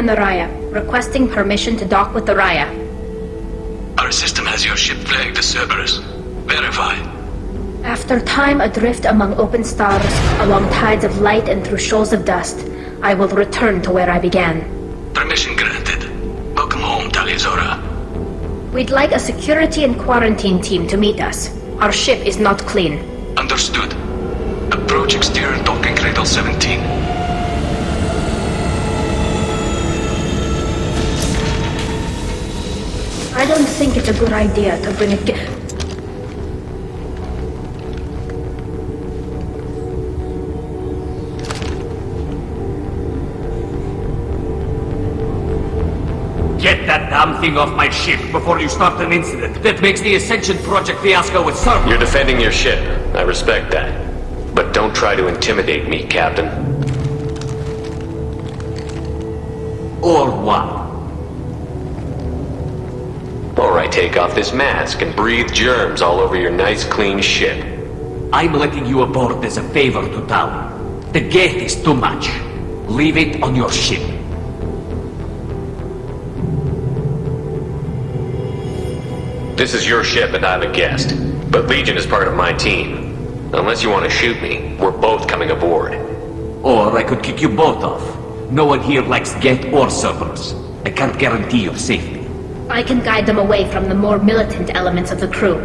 on the Raya, requesting permission to dock with the Raya. Our system has your ship flagged as Cerberus. Verify. After time adrift among open stars, along tides of light and through shoals of dust, I will return to where I began. Permission granted. Welcome home, Tali. We'd like a security and quarantine team to meet us. Our ship is not clean. Understood. Approach exterior docking cradle 17. I don't think it's a good idea to bring a Get that damn thing off my ship before you start an incident that makes the Ascension Project fiasco with Cerberus. You're defending your ship. I respect that. But don't try to intimidate me, Captain. Or what? Or I take off this mask and breathe germs all over your nice, clean ship. I'm letting you aboard as a favor to Tali. The gate is too much. Leave it on your ship. This is your ship and I'm a guest. But Legion is part of my team. Unless you want to shoot me, we're both coming aboard. Or I could kick you both off. No one here likes Geth or Cerberus. I can't guarantee your safety. I can guide them away from the more militant elements of the crew.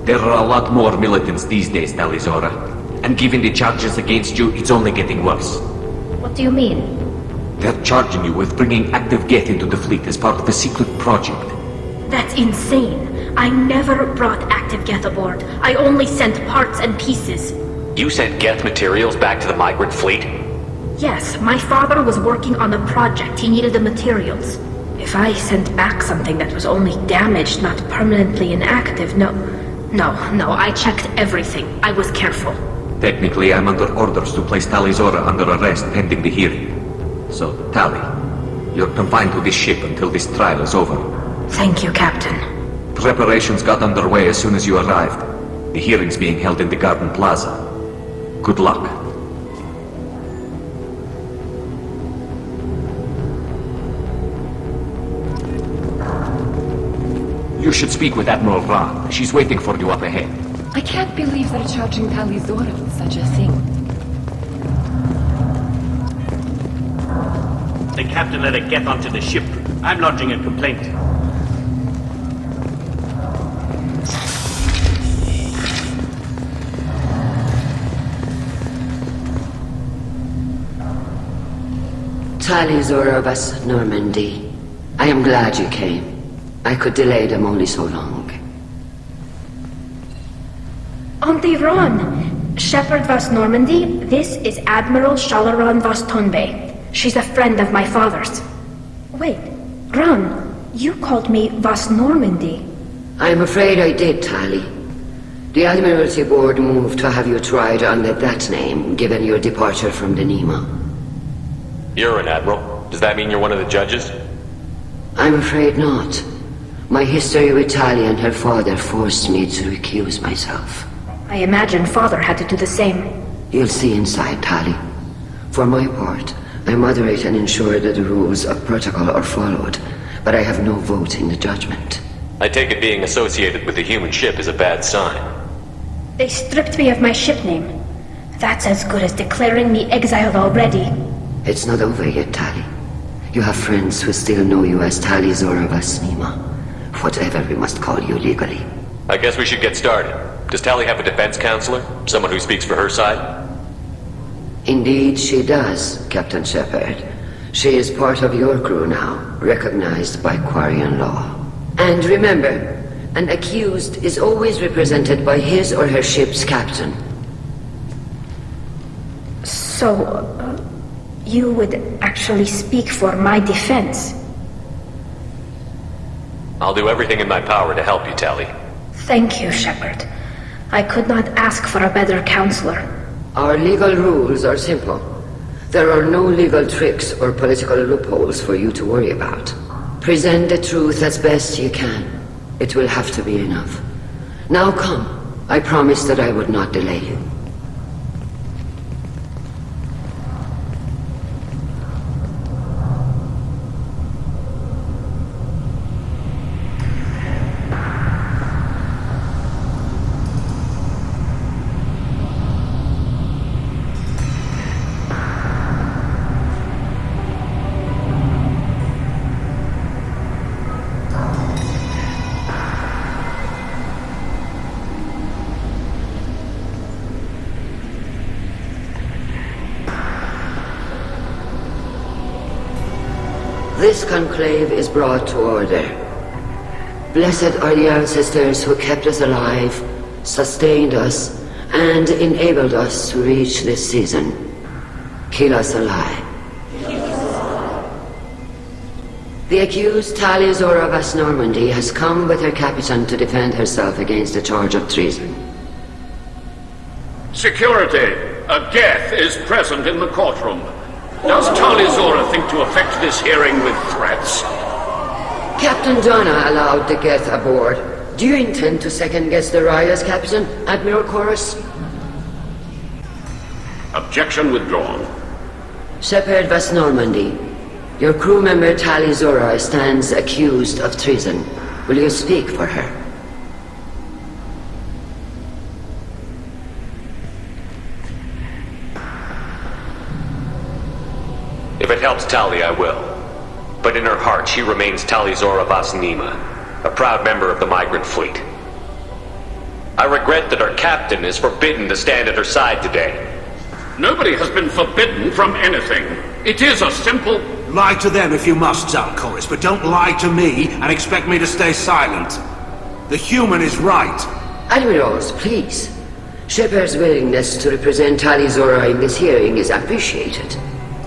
There are a lot more militants these days, Tali. And given the charges against you, it's only getting worse. What do you mean? They're charging you with bringing active Geth into the fleet as part of a secret project. That's insane. I never brought active Geth aboard. I only sent parts and pieces. You sent Geth materials back to the migrant fleet? Yes, my father was working on a project. He needed the materials. If I sent back something that was only damaged, not permanently inactive, no, I checked everything. I was careful. Technically, I'm under orders to place Tali under arrest pending the hearing. So, Tali, you're confined to this ship until this trial is over. Thank you, Captain. Preparations got underway as soon as you arrived. The hearing's being held in the Garden Plaza. Good luck. You should speak with Admiral Ra. She's waiting for you up ahead. I can't believe they're charging Tali with such a thing. The captain let her get onto the ship. I'm lodging a complaint. Tali of us, Normandy. I am glad you came. I could delay them only so long. Auntie Ron! Shepard vas Normandy, this is Admiral Shala'Raan vas Tonbe. She's a friend of my father's. Wait, Ron, you called me vas Normandy. I'm afraid I did, Tali. The Admiralty Board moved to have you tried under that name, given your departure from the Nima. You're an admiral. Does that mean you're one of the judges? I'm afraid not. My history with Tali and her father forced me to recuse myself. I imagine father had to do the same. You'll see inside, Tali. For my part, I moderate and ensure that the rules of protocol are followed, but I have no vote in the judgment. I take it being associated with the human ship is a bad sign. They stripped me of my ship name. That's as good as declaring me exiled already. It's not over yet, Tali. You have friends who still know you as Tali Zora vas Nima. Whatever we must call you legally. I guess we should get started. Does Tali have a defense counselor? Someone who speaks for her side? Indeed she does, Captain Shepard. She is part of your crew now, recognized by Quarian law. And remember, an accused is always represented by his or her ship's captain. So, you would actually speak for my defense? I'll do everything in my power to help you, Tali. Thank you, Shepard. I could not ask for a better counselor. Our legal rules are simple. There are no legal tricks or political loopholes for you to worry about. Present the truth as best you can. It will have to be enough. Now come. I promised that I would not delay you. This conclave is brought to order. Blessed are the ancestors who kept us alive, sustained us, and enabled us to reach this season. Keep us alive. The accused Tali Zora Vas Normandy has come with her captain to defend herself against a charge of treason. Security! A Geth is present in the courtroom. Does Tali Zora think to effect this hearing with threats? Captain Donna allowed the Geth aboard. Do you intend to second-guess the Raya's captain, Admiral Chorus? Objection withdrawn. Shepard Vas Normandy, your crew member Tali Zora stands accused of treason. Will you speak for her? If it helps Tali, I will. But in her heart, she remains Tali Zora Vas Nima, a proud member of the migrant fleet. I regret that our captain is forbidden to stand at her side today. Nobody has been forbidden from anything. It is a simple... Lie to them if you must, Zalcoris, but don't lie to me and expect me to stay silent. The human is right. Admirals, please. Shepard's willingness to represent Tali Zora in this hearing is appreciated.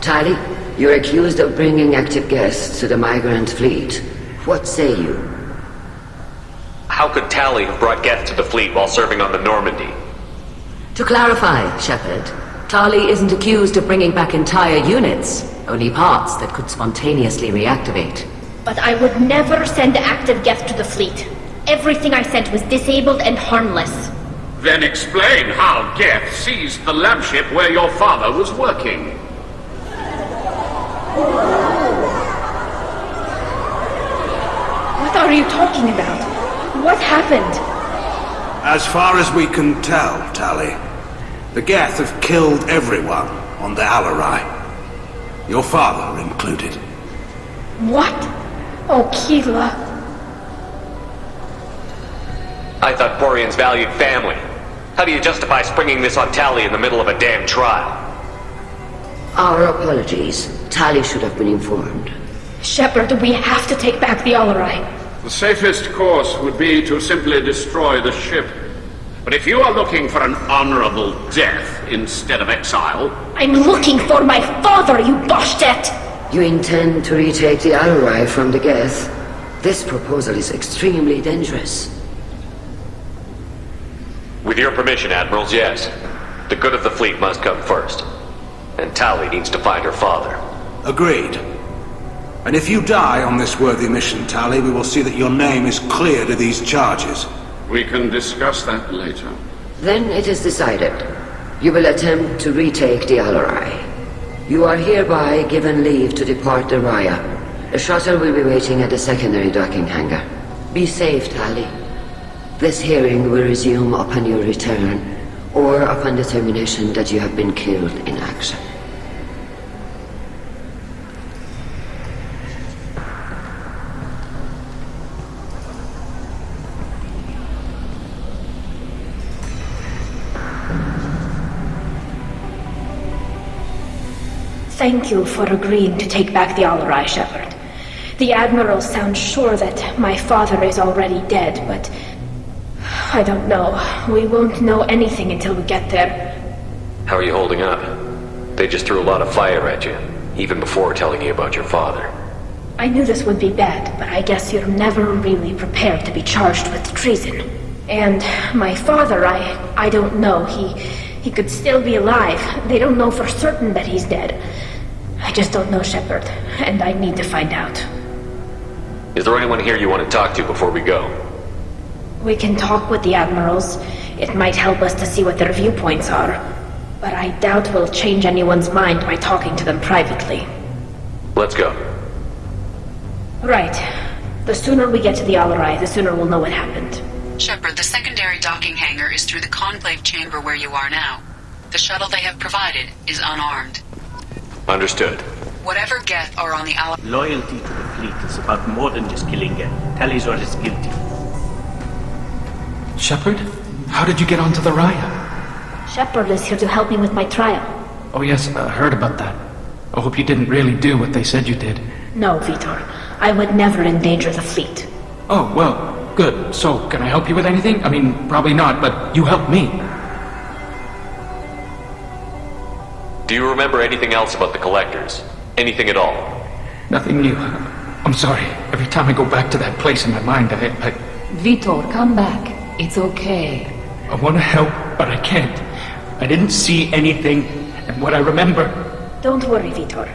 Tali, you're accused of bringing active guests to the migrant fleet. What say you? How could Tali have brought Geth to the fleet while serving on the Normandy? To clarify, Shepard, Tali isn't accused of bringing back entire units, only parts that could spontaneously reactivate. But I would never send active Geth to the fleet. Everything I sent was disabled and harmless. Then explain how Geth seized the lab ship where your father was working. What are you talking about? What happened? As far as we can tell, Tali, the Geth have killed everyone on the Alarai. Your father included. What? Oh, Keela. I thought Porian's valued family. How do you justify springing this on Tali in the middle of a damn trial? Our apologies. Tali should have been informed. Shepard, we have to take back the Alarai. The safest course would be to simply destroy the ship. But if you are looking for an honorable death instead of exile... I'm looking for my father, you Boshtet! You intend to retake the Alarai from the Geth? This proposal is extremely dangerous. With your permission, Admirals, yes. The good of the fleet must come first. And Tali needs to find her father. Agreed. And if you die on this worthy mission, Tali, we will see that your name is cleared of these charges. We can discuss that later. Then it is decided. You will attempt to retake the Alarai. You are hereby given leave to depart the Raya. A shuttle will be waiting at the secondary docking hangar. Be safe, Tali. This hearing will resume upon your return, or upon determination that you have been killed in action. Thank you for agreeing to take back the Alarai, Shepard. The Admiral sounds sure that my father is already dead, but... I don't know. We won't know anything until we get there. How are you holding up? They just threw a lot of fire at you, even before telling you about your father. I knew this would be bad, but I guess you're never really prepared to be charged with treason. And my father, I don't know. He could still be alive. They don't know for certain that he's dead. I just don't know, Shepard, and I need to find out. Is there anyone here you want to talk to before we go? We can talk with the Admirals. It might help us to see what their viewpoints are. But I doubt we'll change anyone's mind by talking to them privately. Let's go. Right. The sooner we get to the Alarai, the sooner we'll know what happened. Shepard, the secondary docking hangar is through the conclave chamber where you are now. The shuttle they have provided is unarmed. Understood. Whatever Geth are on the Alarai... Loyalty to the fleet is about more than just killing Geth. Tali Zora is guilty. Shepard? How did you get onto the Raya? Shepard is here to help me with my trial. Oh yes, I heard about that. I hope you didn't really do what they said you did. No, Vitor. I would never endanger the fleet. Oh, well, good. So, can I help you with anything? I mean, probably not, but you helped me. Do you remember anything else about the Collectors? Anything at all? Nothing new. I'm sorry. Every time I go back to that place in my mind, I Vitor, come back. It's okay. want to help, but I can't. I didn't see anything, and what I remember... Don't worry, Vitor.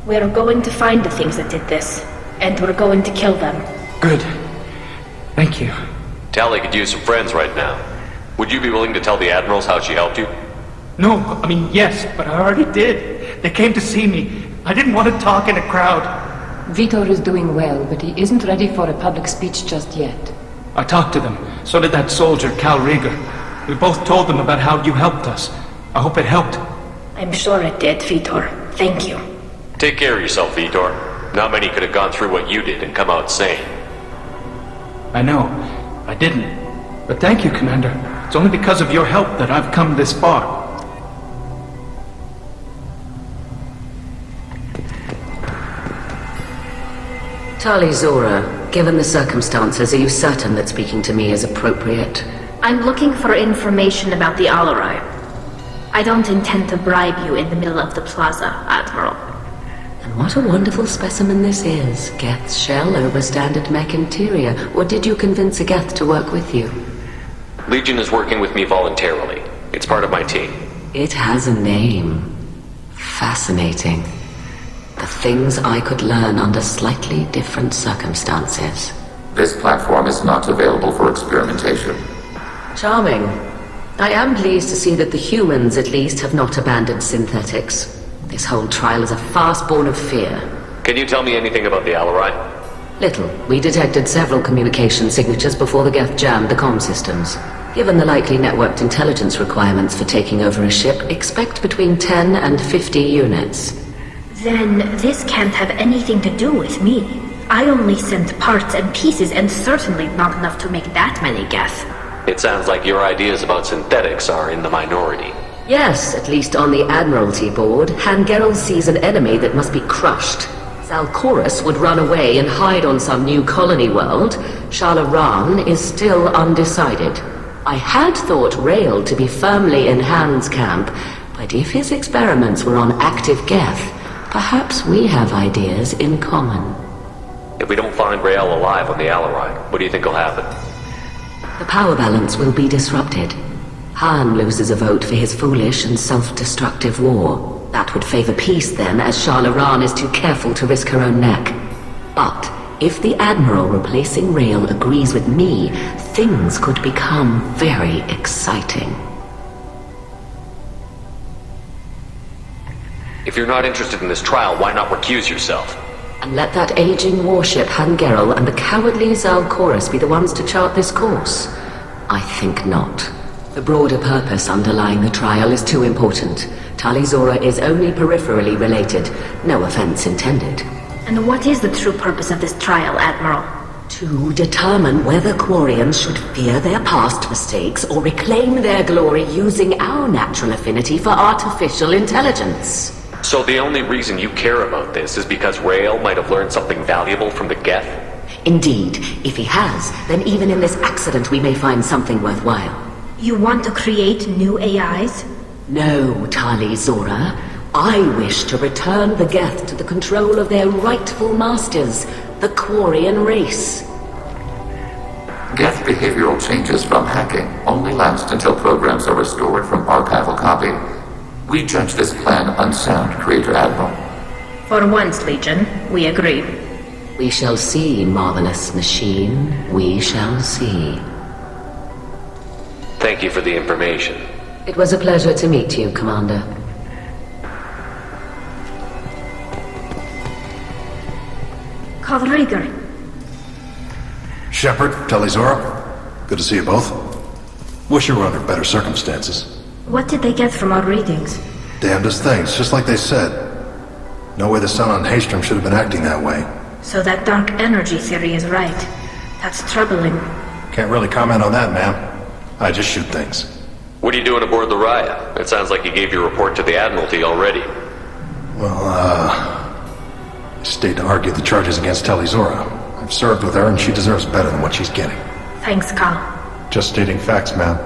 We're going to find the things that did this, and we're going to kill them. Good. Thank you. Tali could use some friends right now. Would you be willing to tell the Admirals how she helped you? No, I mean, yes, but I already did. They came to see me. I didn't want to talk in a crowd. Vitor is doing well, but he isn't ready for a public speech just yet. I talked to them. So did that soldier, Cal Rieger. We both told them about how you helped us. I hope it helped. I'm sure it did, Vitor. Thank you. Take care of yourself, Vitor. Not many could have gone through what you did and come out sane. I know. I didn't. But thank you, Commander. It's only because of your help that I've come this far. Tali Zora, given the circumstances, are you certain that speaking to me is appropriate? I'm looking for information about the Alarai. I don't intend to bribe you in the middle of the plaza, Admiral. And what a wonderful specimen this is. Geth's shell over standard mech interior. Or did you convince a Geth to work with you? Legion is working with me voluntarily. It's part of my team. It has a name. Fascinating. The things I could learn under slightly different circumstances. This platform is not available for experimentation. Charming. I am pleased to see that the humans, at least, have not abandoned synthetics. This whole trial is a farce born of fear. Can you tell me anything about the Alarai? Little. We detected several communication signatures before the Geth jammed the comm systems. Given the likely networked intelligence requirements for taking over a ship, expect between 10 and 50 units. Then this can't have anything to do with me. I only sent parts and pieces, and certainly not enough to make that many Geth. It sounds like your ideas about synthetics are in the minority. Yes, at least on the Admiralty board, Hangerel sees an enemy that must be crushed. Zalcorus would run away and hide on some new colony world. Shala'Raan is still undecided. I had thought Rael to be firmly in Han's camp, but if his experiments were on active Geth, perhaps we have ideas in common. If we don't find Rael alive on the Alarai, what do you think will happen? The power balance will be disrupted. Han loses a vote for his foolish and self-destructive war. That would favor peace then, as Shala'Raan is too careful to risk her own neck. But if the Admiral replacing Rael agrees with me, things could become very exciting. If you're not interested in this trial, why not recuse yourself? And let that aging warship Hangerel and the cowardly Zalcorus be the ones to chart this course? I think not. The broader purpose underlying the trial is too important. Tali Zora is only peripherally related. No offense intended. And what is the true purpose of this trial, Admiral? To determine whether Quarians should fear their past mistakes or reclaim their glory using our natural affinity for artificial intelligence. So the only reason you care about this is because Rael might have learned something valuable from the Geth? Indeed. If he has, then even in this accident we may find something worthwhile. You want to create new AIs? No, Tali Zora. I wish to return the Geth to the control of their rightful masters, the Quarian race. Geth behavioral changes from hacking only last until programs are restored from archival copy. We judge this plan unsound, Creator Admiral. For once, Legion, we agree. We shall see, marvelous machine. We shall see. Thank you for the information. It was a pleasure to meet you, Commander. Call Rieger. Shepard, Tali Zora. Good to see you both. Wish you were under better circumstances. What did they get from our readings? Damnedest things, just like they said. No way the sun on Haystrom should have been acting that way. So that dark energy theory is right. That's troubling. Can't really comment on that, ma'am. I just shoot things. What are you doing aboard the Raya? It sounds like you gave your report to the Admiralty already. Well, I stayed to argue the charges against Tali Zora. I've served with her, and she deserves better than what she's getting. Thanks, Carl. Just stating facts, ma'am.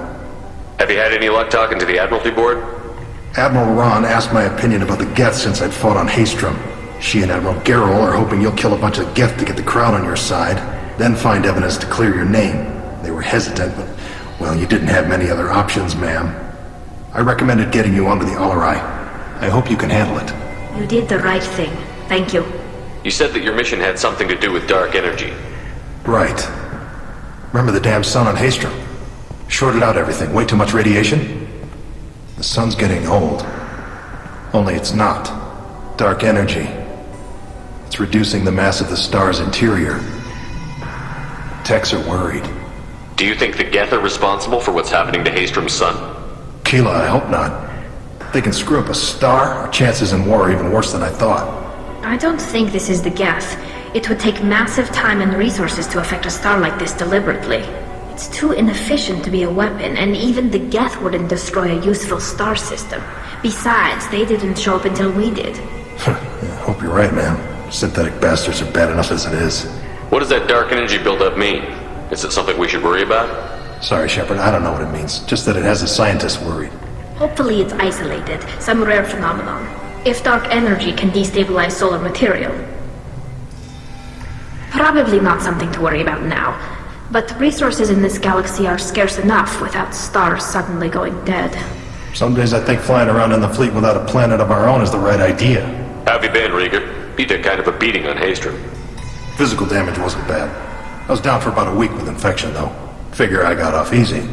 Have you had any luck talking to the Admiralty Board? Admiral Ron asked my opinion about the Geth since I'd fought on Haystrom. She and Admiral Gerrel are hoping you'll kill a bunch of Geth to get the crowd on your side, then find evidence to clear your name. They were hesitant, but, well, you didn't have many other options, ma'am. I recommended getting you onto the Alarai. I hope you can handle it. You did the right thing. Thank you. You said that your mission had something to do with dark energy. Right. Remember the damn sun on Haystrom? Shorted out everything. Way too much radiation? The sun's getting old. Only it's not. Dark energy. It's reducing the mass of the star's interior. Techs are worried. Do you think the Geth are responsible for what's happening to Haystrom's sun? Keela, I hope not. If they can screw up a star, our chances in war are even worse than I thought. I don't think this is the Geth. It would take massive time and resources to affect a star like this deliberately. It's too inefficient to be a weapon, and even the Geth wouldn't destroy a useful star system. Besides, they didn't show up until we did. I hope you're right, ma'am. Synthetic bastards are bad enough as it is. What does that dark energy buildup mean? Is it something we should worry about? Sorry, Shepard, I don't know what it means. Just that it has the scientists worried. Hopefully it's isolated, some rare phenomenon. If dark energy can destabilize solar material. Probably not something to worry about now. But resources in this galaxy are scarce enough without stars suddenly going dead. Some days I think flying around in the fleet without a planet of our own is the right idea. How have you been, Rieger? You took kind of a beating on Haystrom. Physical damage wasn't bad. I was down for about a week with infection, though. Figure I got off easy.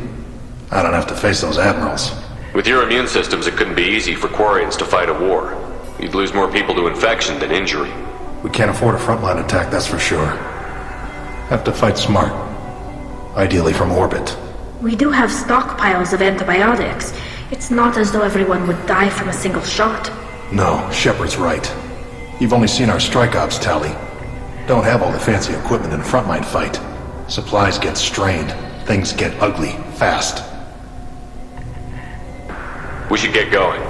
I don't have to face those admirals. With your immune systems, it couldn't be easy for Quarians to fight a war. You'd lose more people to infection than injury. We can't afford a frontline attack, that's for sure. Have to fight smart. Ideally from orbit. We do have stockpiles of antibiotics. It's not as though everyone would die from a single shot. No, Shepard's right. You've only seen our strike ops, Tali. Don't have all the fancy equipment in a frontline fight. Supplies get strained. Things get ugly, fast. We should get going.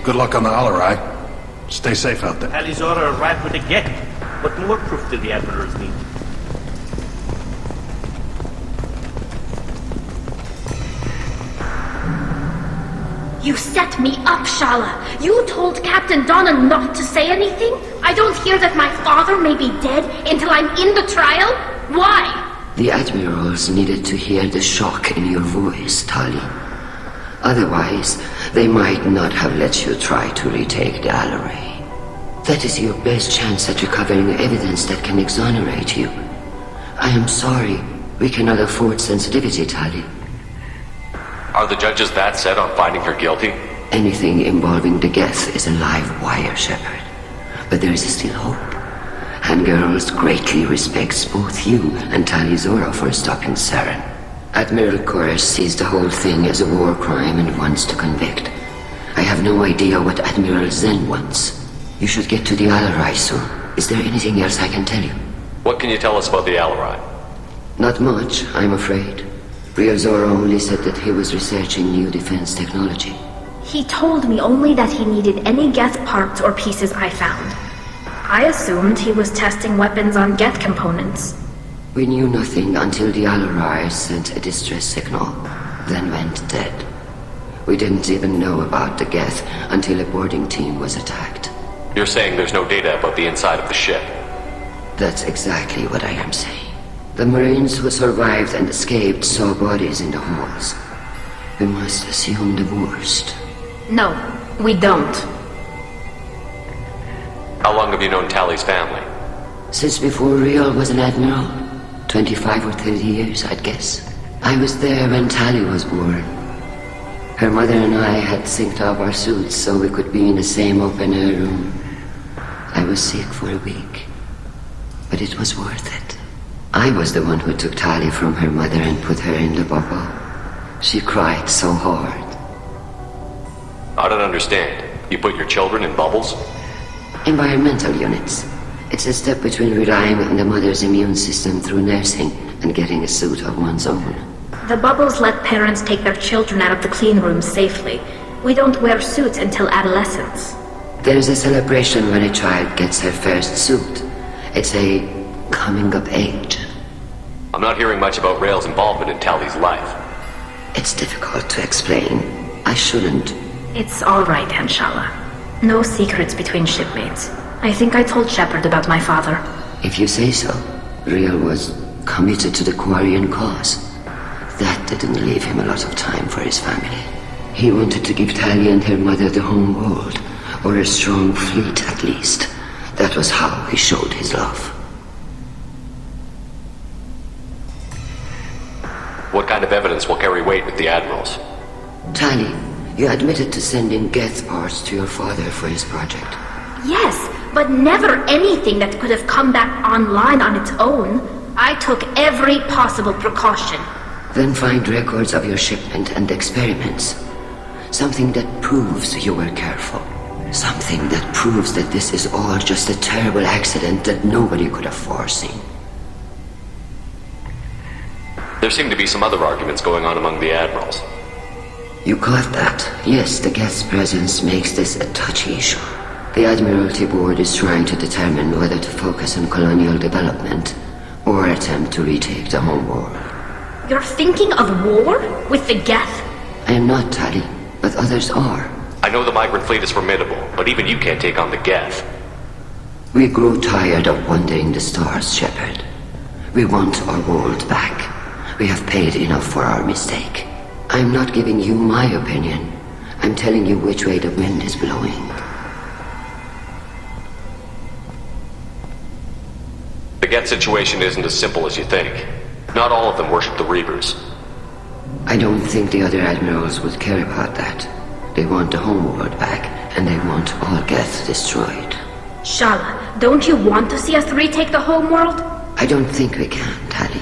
Good luck on the Alarai. Stay safe out there. Tali Zora arrived with a Geth. What more proof do the Admirals need? You set me up, Shala. You told Captain Donna not to say anything? I don't hear that my father may be dead until I'm in the trial? Why? The Admirals needed to hear the shock in your voice, Tali. Otherwise, they might not have let you try to retake the Alarai. That is your best chance at recovering evidence that can exonerate you. I am sorry. We cannot afford sensitivity, Tali. Are the judges that set on finding her guilty? Anything involving the Geth is a live wire, Shepard. But there is still hope. And Girls greatly respects both you and Tali Zora for stopping Saren. Admiral Koresh sees the whole thing as a war crime and wants to convict. I have no idea what Admiral Zen wants. You should get to the Alarai soon. Is there anything else I can tell you? What can you tell us about the Alarai? Not much, I'm afraid. Real Zora only said that he was researching new defense technology. He told me only that he needed any Geth parts or pieces I found. I assumed he was testing weapons on Geth components. We knew nothing until the Alarai sent a distress signal, then went dead. We didn't even know about the Geth until a boarding team was attacked. You're saying there's no data about the inside of the ship? That's exactly what I am saying. The Marines who survived and escaped saw bodies in the halls. We must assume the worst. No, we don't. How long have you known Tali's family? Since before Real was an admiral. 25 or 30 years, I'd guess. I was there when Tali was born. Her mother and I had synced up our suits so we could be in the same open-air room. I was sick for a week, but it was worth it. I was the one who took Tali from her mother and put her in the bubble. She cried so hard. I don't understand. You put your children in bubbles? Environmental units. It's a step between relying on the mother's immune system through nursing and getting a suit of one's own. The bubbles let parents take their children out of the clean rooms safely. We don't wear suits until adolescence. There's a celebration when a child gets her first suit. It's a coming of age. I'm not hearing much about Rael's involvement in Tali's life. It's difficult to explain. I shouldn't. It's all right, Anshala. No secrets between shipmates. I think I told Shepard about my father. If you say so. Rael was committed to the Quarian cause. That didn't leave him a lot of time for his family. He wanted to give Tali and her mother the home world, or a strong fleet at least. That was how he showed his love. What kind of evidence will carry weight with the admirals? Tali, you admitted to sending Geth parts to your father for his project. Yes, but never anything that could have come back online on its own. I took every possible precaution. Then find records of your shipment and experiments. Something that proves you were careful. Something that proves that this is all just a terrible accident that nobody could have foreseen. There seem to be some other arguments going on among the admirals. You caught that? Yes, the Geth's presence makes this a touchy issue. The Admiralty Board is trying to determine whether to focus on colonial development or attempt to retake the home world. You're thinking of war with the Geth? I am not, Tali, but others are. I know the migrant fleet is formidable, but even you can't take on the Geth. We grow tired of wandering the stars, Shepard. We want our world back. We have paid enough for our mistake. I'm not giving you my opinion. I'm telling you which way the wind is blowing. The Geth situation isn't as simple as you think. Not all of them worship the Reavers. I don't think the other admirals would care about that. They want the homeworld back, and they want all Geth destroyed. Shala, don't you want to see us retake the homeworld? I don't think we can, Tali.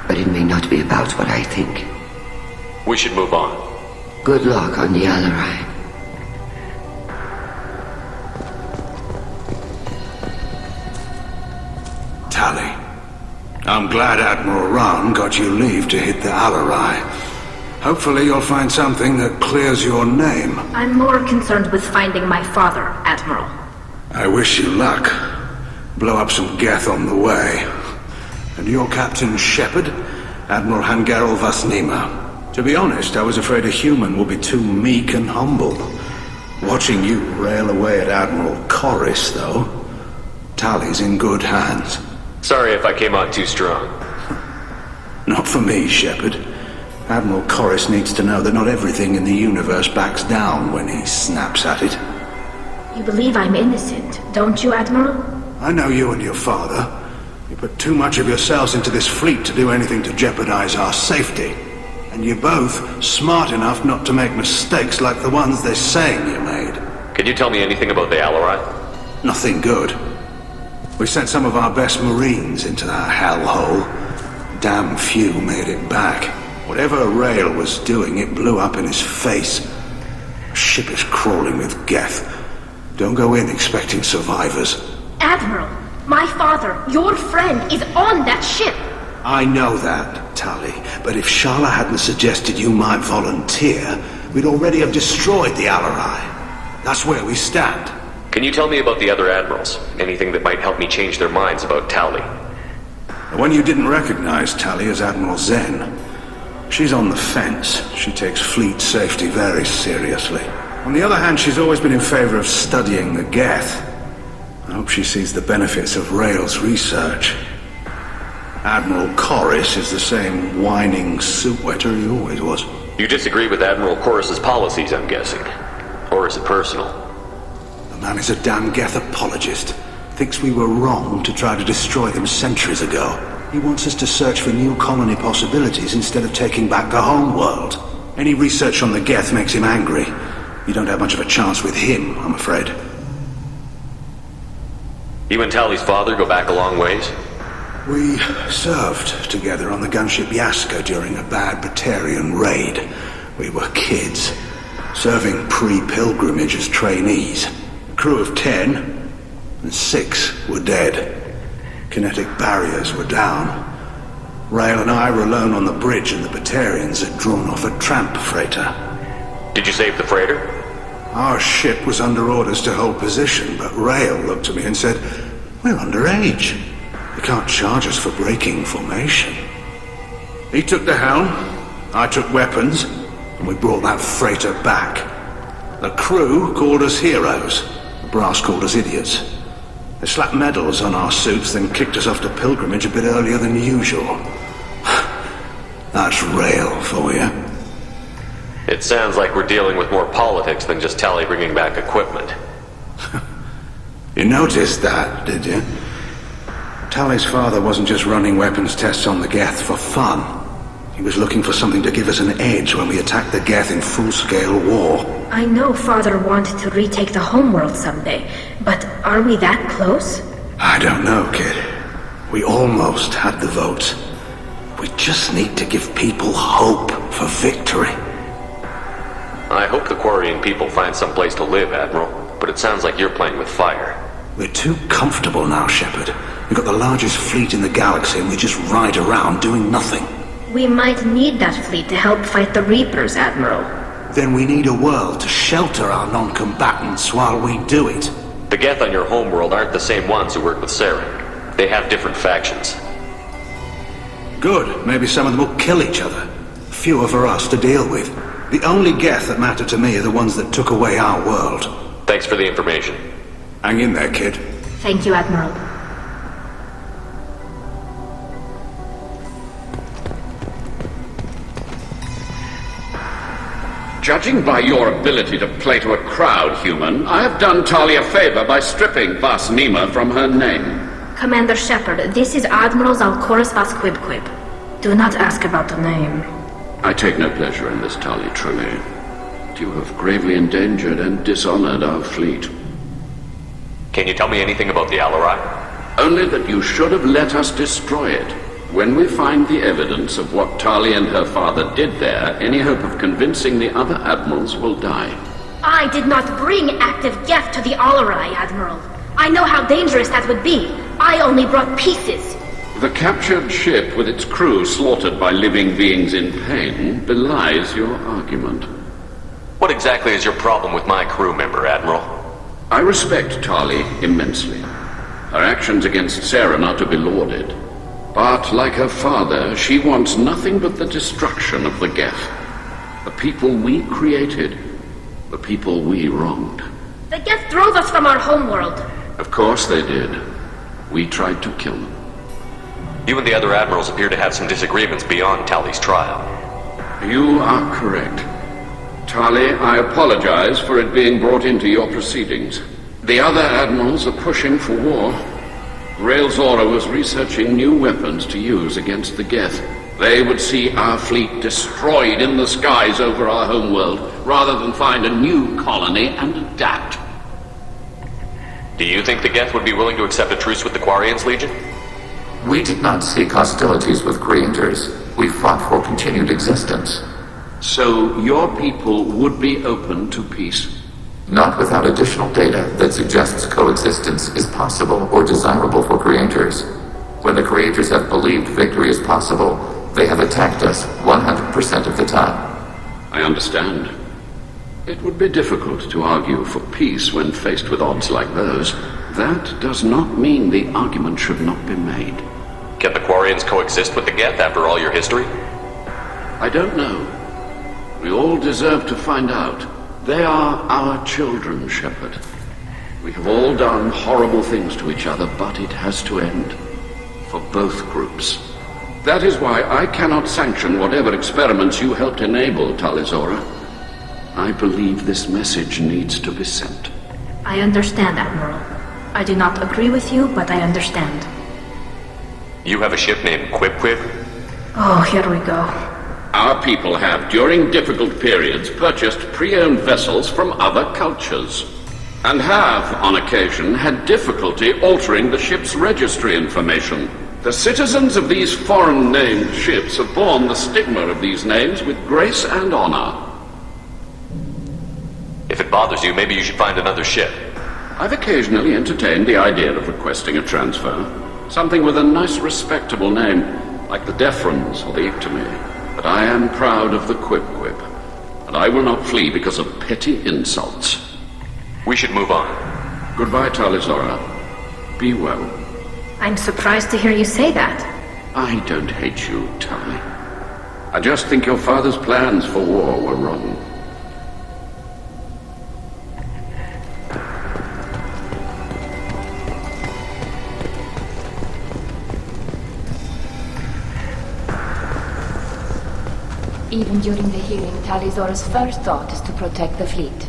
But it may not be about what I think. We should move on. Good luck on the Shala'Raan. Tali, I'm glad Admiral Raan got you leave to hit the Shala'Raan. Hopefully you'll find something that clears your name. I'm more concerned with finding my father, Admiral. I wish you luck. Blow up some Geth on the way. And your Captain Shepard, Admiral Hangerel Vasnima. To be honest, I was afraid a human would be too meek and humble. Watching you rail away at Admiral Corris, though, Tali's in good hands. Sorry if I came out too strong. Not for me, Shepard. Admiral Corris needs to know that not everything in the universe backs down when he snaps at it. You believe I'm innocent, don't you, Admiral? I know you and your father. You put too much of yourselves into this fleet to do anything to jeopardize our safety. And you're both smart enough not to make mistakes like the ones they're saying you made. Can you tell me anything about the Shala'Raan? Nothing good. We sent some of our best Marines into that hellhole. Damn few made it back. Whatever Rael was doing, it blew up in his face. The ship is crawling with Geth. Don't go in expecting survivors. Admiral, my father, your friend, is on that ship. I know that, Tali, but if Shala hadn't suggested you might volunteer, we'd already have destroyed the Shala'Raan. That's where we stand. Can you tell me about the other admirals? Anything that might help me change their minds about Tali? The one you didn't recognize, Tali, is Admiral Zen. She's on the fence. She takes fleet safety very seriously. On the other hand, she's always been in favor of studying the Geth. I hope she sees the benefits of Rael's research. Admiral Corris is the same whining suit-wetter he always was. You disagree with Admiral Corris's policies, I'm guessing. Or is it personal? The man is a damn Geth apologist. Thinks we were wrong to try to destroy them centuries ago. He wants us to search for new colony possibilities instead of taking back the home world. Any research on the Geth makes him angry. You don't have much of a chance with him, I'm afraid. You and Tali's father go back a long ways? We served together on the gunship Yaska during a bad Batarian raid. We were kids, serving pre-pilgrimage as trainees. A crew of 10, and 6 were dead. Kinetic barriers were down. Rael and I were alone on the bridge, and the Batarians had drawn off a tramp freighter. Did you save the freighter? Our ship was under orders to hold position, but Rail looked at me and said, "We're underage. You can't charge us for breaking formation." He took the helm, I took weapons, and we brought that freighter back. The crew called us heroes. The brass called us idiots. They slapped medals on our suits, then kicked us off to pilgrimage a bit earlier than usual. That's Rail for you. It sounds like we're dealing with more politics than just Tali bringing back equipment. You noticed that, did you? Tali's father wasn't just running weapons tests on the Geth for fun. He was looking for something to give us an edge when we attacked the Geth in full-scale war. I know Father wanted to retake the homeworld someday, but are we that close? I don't know, kid. We almost had the votes. We just need to give people hope for victory. I hope the Quarian people find some place to live, Admiral, but it sounds like you're playing with fire. We're too comfortable now, Shepard. We've got the largest fleet in the galaxy and we just ride around doing nothing. We might need that fleet to help fight the Reapers, Admiral. Then we need a world to shelter our non-combatants while we do it. The Geth on your homeworld aren't the same ones who work with Saren. They have different factions. Good. Maybe some of them will kill each other. Fewer for us to deal with. The only Geth that matter to me are the ones that took away our world. Thanks for the information. Hang in there, kid. Thank you, Admiral. Judging by your ability to play to a crowd, human, I have done Tali a favor by stripping Vas Nima from her name. Commander Shepard, this is Admiral Zalkoris Vas Quibquib. Do not ask about the name. I take no pleasure in this, Tali, truly. You have gravely endangered and dishonored our fleet. Can you tell me anything about the Alarai? Only that you should have let us destroy it. When we find the evidence of what Tali and her father did there, any hope of convincing the other admirals will die. I did not bring active Geth to the Alarai, Admiral. I know how dangerous that would be. I only brought pieces. The captured ship with its crew slaughtered by living beings in pain belies your argument. What exactly is your problem with my crew member, Admiral? I respect Tali immensely. Her actions against Saren are to be lauded. But, like her father, she wants nothing but the destruction of the Geth. The people we created. The people we wronged. The Geth drove us from our homeworld. Of course they did. We tried to kill them. You and the other admirals appear to have some disagreements beyond Tali's trial. You are correct. Tali, I apologize for it being brought into your proceedings. The other admirals are pushing for war. Rail Zora was researching new weapons to use against the Geth. They would see our fleet destroyed in the skies over our homeworld, rather than find a new colony and adapt. Do you think the Geth would be willing to accept a truce with the Quarians, Legion? We did not seek hostilities with creators. We fought for continued existence. So your people would be open to peace? Not without additional data that suggests coexistence is possible or desirable for creators. When the creators have believed victory is possible, they have attacked us 100% of the time. I understand. It would be difficult to argue for peace when faced with odds like those. That does not mean the argument should not be made. Can the Quarians coexist with the Geth after all your history? I don't know. We all deserve to find out. They are our children, Shepard. We have all done horrible things to each other, but it has to end. For both groups. That is why I cannot sanction whatever experiments you helped enable, Tali Zora. I believe this message needs to be sent. I understand, Admiral. I do not agree with you, but I understand. You have a ship named Quibquib? Oh, here we go. Our people have, during difficult periods, purchased pre-owned vessels from other cultures, and have, on occasion, had difficulty altering the ship's registry information. The citizens of these foreign-named ships have borne the stigma of these names with grace and honor. If it bothers you, maybe you should find another ship. I've occasionally entertained the idea of requesting a transfer. Something with a nice, respectable name, like the Defrons or the Ictomy. But I am proud of the Quibquib, and I will not flee because of petty insults. We should move on. Goodbye, Tali Zora. Be well. I'm surprised to hear you say that. I don't hate you, Tali. I just think your father's plans for war were wrong. Even during the hearing, Tali Zora's first thought is to protect the fleet.